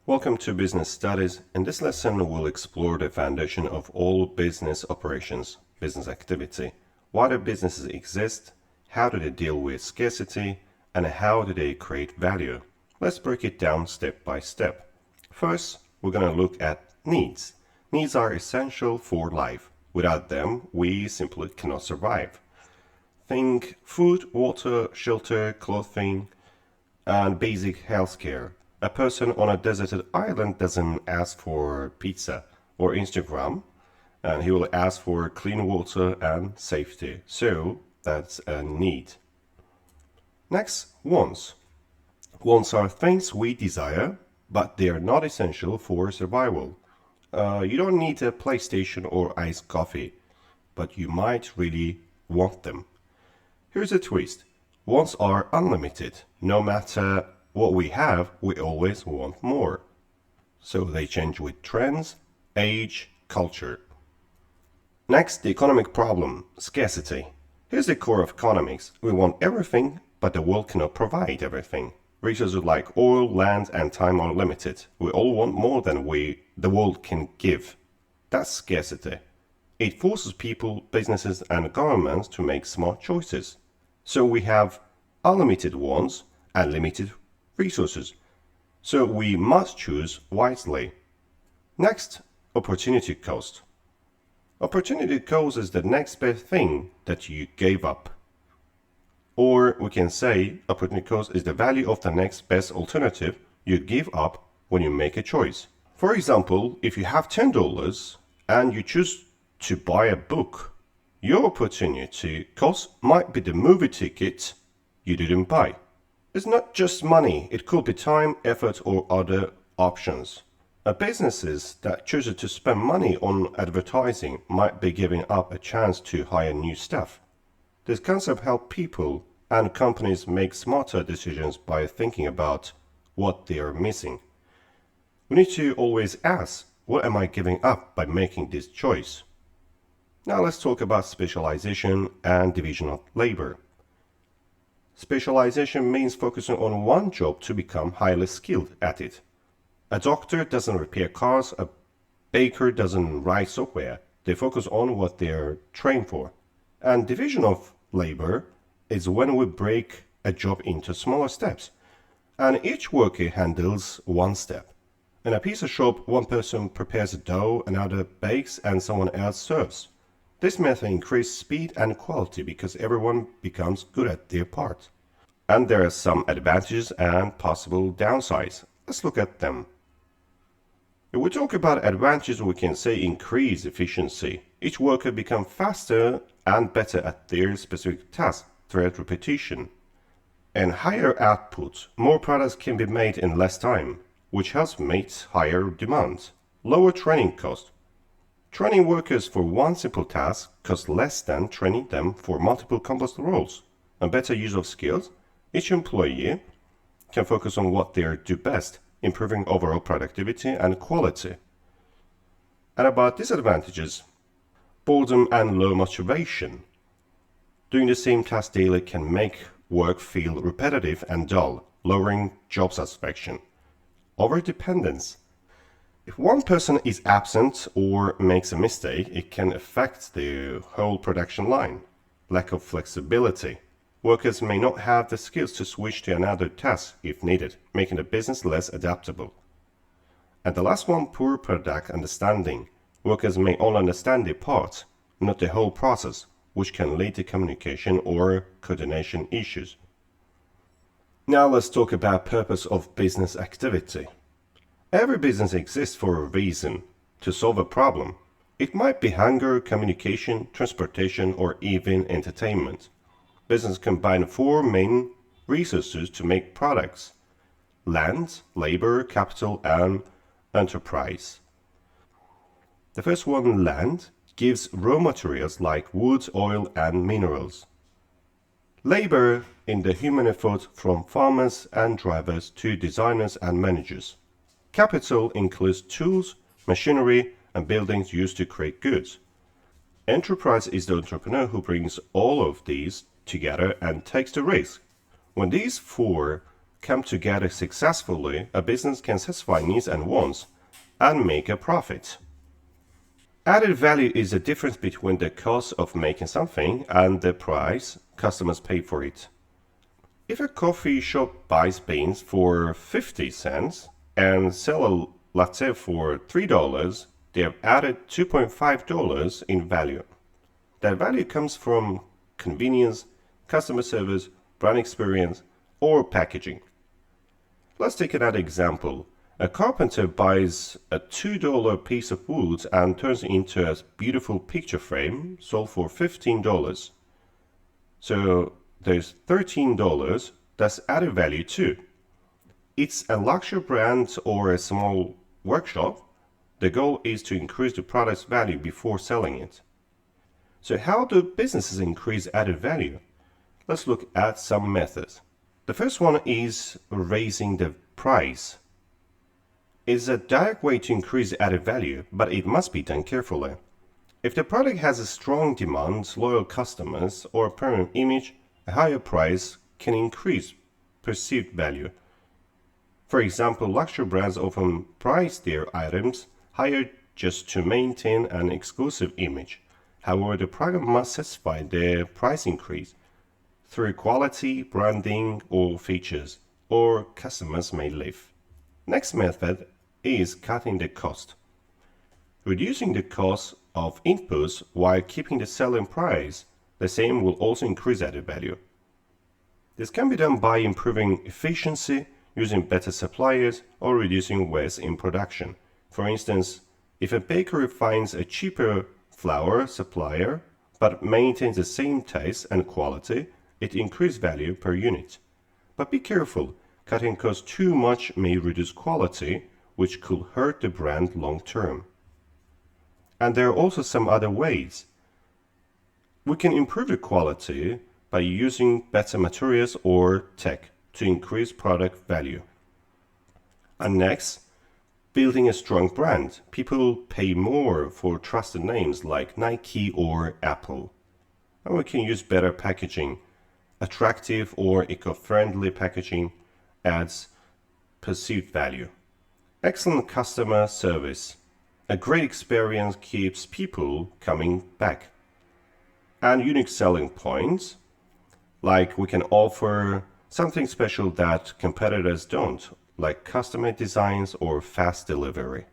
Welcome to Business Studies. In this lesson, we'll explore the foundation of all business operations, business activity. Why do businesses exist? How do they deal with scarcity? And how do they create value? Let's break it down step by step. First, we're going to look at needs. Needs are essential for life. Without them, we simply cannot survive. Think food, water, shelter, clothing, and basic healthcare. A person on a deserted island doesn't ask for pizza or Instagram, and he will ask for clean water and safety. So that's a need. Next, wants. Wants are things we desire, but they are not essential for survival. You don't need a PlayStation or iced coffee, but you might really want them. Here's a twist. Wants are unlimited. No matter what we have, we always want more. So they change with trends, age, culture. Next, the economic problem, scarcity. Here's the core of economics. We want everything, but the world cannot provide everything. Resources like oil, land, and time are limited. We all want more than the world can give. That's scarcity. It forces people, businesses, and governments to make smart choices. So we have unlimited wants and limited resources. So we must choose wisely. Next, opportunity cost. Opportunity cost is the next best thing that you gave up. Or we can say opportunity cost is the value of the next best alternative you give up when you make a choice. For example, if you have $10 and you choose to buy a book, your opportunity cost might be the movie ticket you didn't buy. It's not just money, it could be time, effort, or other options. Businesses that choose to spend money on advertising might be giving up a chance to hire new staff. This concept helps people and companies make smarter decisions by thinking about what they are missing. We need to always ask, what am I giving up by making this choice? Now let's talk about specialization and division of labor. Specialization means focusing on one job to become highly skilled at it. A doctor doesn't repair cars, a baker doesn't write software. They focus on what they're trained for. And division of labor is when we break a job into smaller steps, and each worker handles one step. In a pizza shop, one person prepares the dough, another bakes, and someone else serves. This method increases speed and quality because everyone becomes good at their part. And there are some advantages and possible downsides. Let's look at them. If we talk about advantages, we can say increase efficiency. Each worker becomes faster and better at their specific task through repetition. And higher output, more products can be made in less time, which helps meet higher demand. Lower training cost. Training workers for one simple task costs less than training them for multiple complex roles. A better use of skills, each employee can focus on what they do best, improving overall productivity and quality. And about disadvantages, boredom and low motivation. Doing the same task daily can make work feel repetitive and dull, lowering job satisfaction. Overdependence. If one person is absent or makes a mistake, it can affect the whole production line. Lack of flexibility. Workers may not have the skills to switch to another task if needed, making the business less adaptable. And the last one, poor product understanding. Workers may only understand their part, not the whole process, which can lead to communication or coordination issues. Now let's talk about purpose of business activity. Every business exists for a reason, to solve a problem. It might be hunger, communication, transportation, or even entertainment. Business combine four main resources to make products: land, labor, capital, and enterprise. The first one, land, gives raw materials like wood, oil, and minerals. Labor in the human effort from farmers and drivers to designers and managers. Capital includes tools, machinery, and buildings used to create goods. Enterprise is the entrepreneur who brings all of these together and takes the risk. When these four come together successfully, a business can satisfy needs and wants and make a profit. Added value is the difference between the cost of making something and the price customers pay for it. If a coffee shop buys beans for 50 cents and sell a latte for $3, they have added $2.5 in value. That value comes from convenience, customer service, brand experience, or packaging. Let's take another example. A carpenter buys a $2 piece of wood and turns it into a beautiful picture frame sold for $15. So there's $13 that's added value too. It's a luxury brand or a small workshop. The goal is to increase the product's value before selling it. So how do businesses increase added value? Let's look at some methods. The first one is raising the price. It's a direct way to increase added value, but it must be done carefully. If the product has a strong demand, loyal customers, or a premium image, a higher price can increase perceived value. For example, luxury brands often price their items higher just to maintain an exclusive image. However, the product must satisfy the price increase through quality, branding, or features, or customers may leave. Next method is cutting the cost. Reducing the cost of inputs while keeping the selling price the same will also increase added value. This can be done by improving efficiency, using better suppliers, or reducing waste in production. For instance, if a bakery finds a cheaper flour supplier but maintains the same taste and quality, it increases value per unit. But be careful, cutting costs too much may reduce quality, which could hurt the brand long term. And there are also some other ways. We can improve the quality by using better materials or tech to increase product value. And next, building a strong brand. People pay more for trusted names like Nike or Apple. And we can use better packaging. Attractive or eco-friendly packaging adds perceived value. Excellent customer service. A great experience keeps people coming back. And unique selling points, like we can offer something special that competitors don't, like custom-made designs or fast delivery.